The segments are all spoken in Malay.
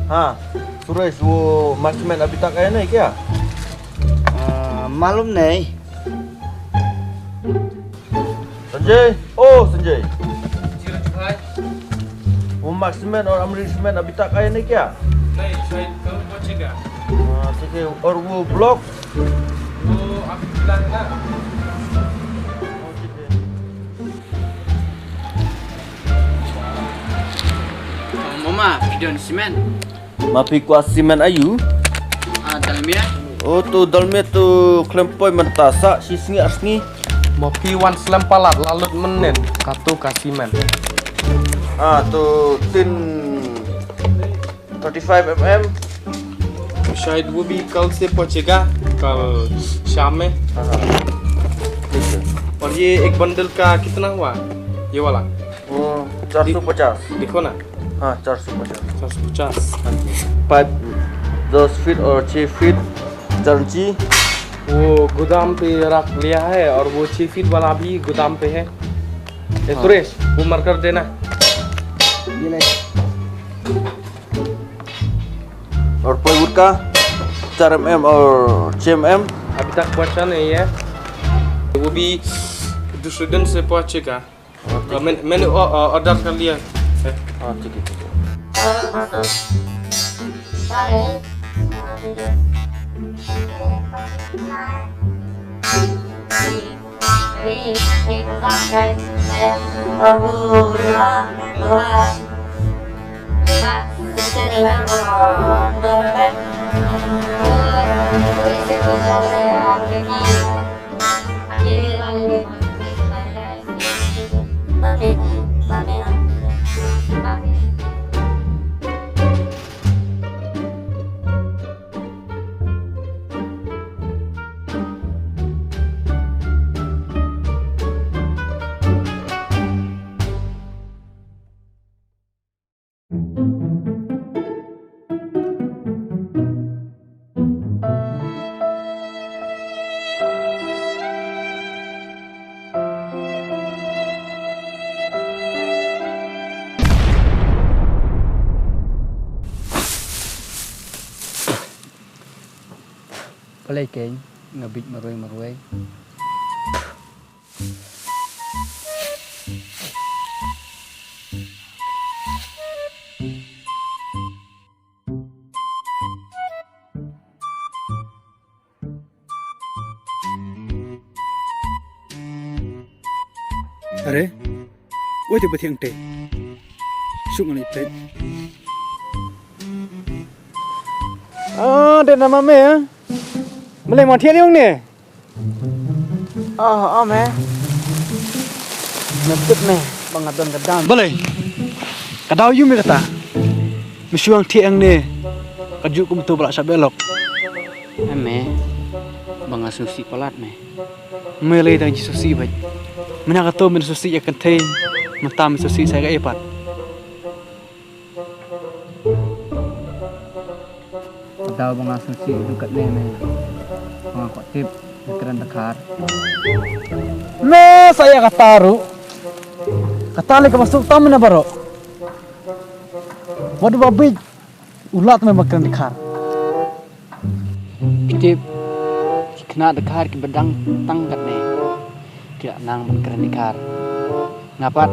हाँ सुरेश वो मार्क्समैन अभी तक आया नहीं क्या? मालूम नहीं। संजय, ओ संजय, वो मार्क्समैन और अमरीशमैन अभी तक आया नहीं क्या? नहीं, शायद कल पहुंचेगा। ठीक है। और वो ब्लॉक वो अभी बिlang ना। Mama, video ni semen. माफी को सीमेंट आयु Dalamnya. oh tu dalamnya tu klempoi mentasa sisngi asngi Mopi wan slam palat lalut menen katu kasimen. tu tin 35 mm शायद वो भी कल से पहुंचेगा, कल शाम में। ठीक है। और ये एक बंडल का कितना हुआ? ये वाला वो 450 देखो ना, हाँ 450 450। पाइप 10 फीट और 6 फीट चर्ची वो गोदाम पे रख लिया है और वो 6 फीट वाला भी गोदाम पे है। सुरेश वो मरकर देना। ये ले। और प्लाईवुड का 4 mm और 6 mm अभी तक पहुंचा नहीं है, वो भी दूसरे दिन से पहुंचेगा। मैंने ऑर्डर कर लिया है। हाँ ठीक है ठीक है। Boleh keng ngebit marui. अरे वो तो बथिंग टे सुंगनी plate Đây là mẹ mới lại mò thiên đi không nè mẹ. Ngebit meh bangadon kedam. boleh kadau yu mi kata misuang tiang ne kaju kum tu balak sabelok Meh banga susi palat meh. melai dang jisusi bai mina kato min susi akan thei matam susi saya ga epat Kadau banga susi dekat ni meh. Banga kotip keren dekar. Nah saya kataru katali ke masuk tamu na baro waduh babi ulat memang keren dikar Kitip kena dekar ke bedang tang kat ni. Tidak nang man keren dekar. Ngapat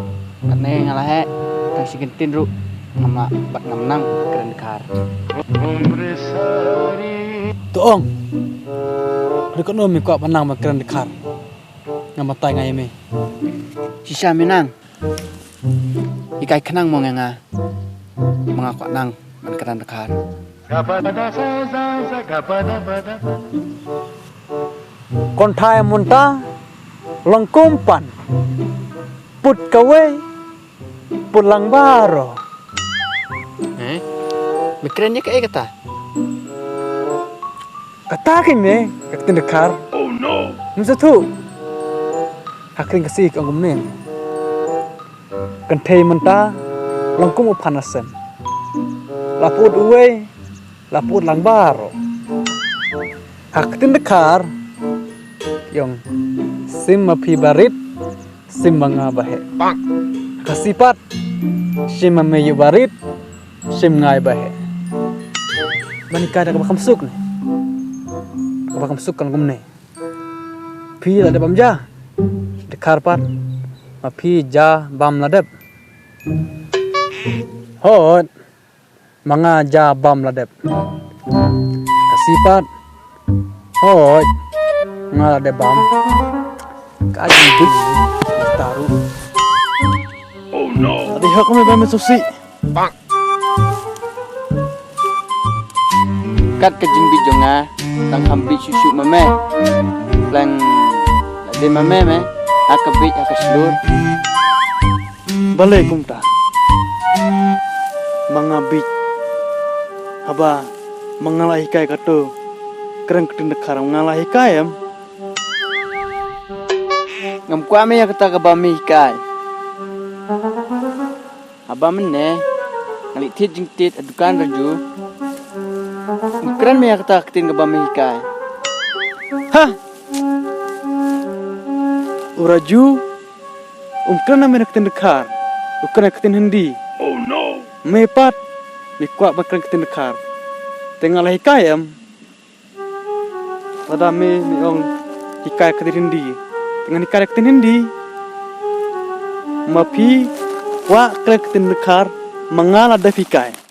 kat ni ngalah he tang si gentin ru ngama bat ngam nang keren dekar. tuong dekat no mi kuat panang ma keren dikar ngamatai ngai me Sisa minang. Ikai kenang mo nga mga nang man keren dekar. kontai munta lengkumpan put kawe pulang baro Mikrennya kayak kata. katakin me katin dekar oh no musa tu hakring kasih ke angum ne kentai munta lengkum upanasan laput uwe laput lang baro haktin dekar yung sim mapi barit sim manga bahe kasipat sim mameyu barit sim ngai bahe Manika ada bakam suk nih. Bakam suk kan gumne. Pi ada bam ja. Dekar pat. Ma pi ja bam ladep. Hot. Manga ja bam ladep. Kasipat. Hot. Nga ladep bam. Kaji dik. Taruh. Oh no. Tadi hak kami bam susi. Kat kejing bijonga tang hampi susu mame lang de mame me akabit akaslur Balai kumta. Mangabit. Haba mengalah hikai kato. Kerang ketin dekar mengalah hikai em. ngam kwame ya kata kabami kai aba menne ngali tit jing tit adukan raju keren me ya kata ketin kabami kai Hah. Uraju. Kerana menak ketin dekar. Ukana ketin hendi. Oh no. Mepat. Mikuak bakran ketin dekar. Tengah hikai em. Pada me ong hikai ketin hendi. Dengan hikai ketin hendi. Mapi wa ketin dekar mengalah dah hikai.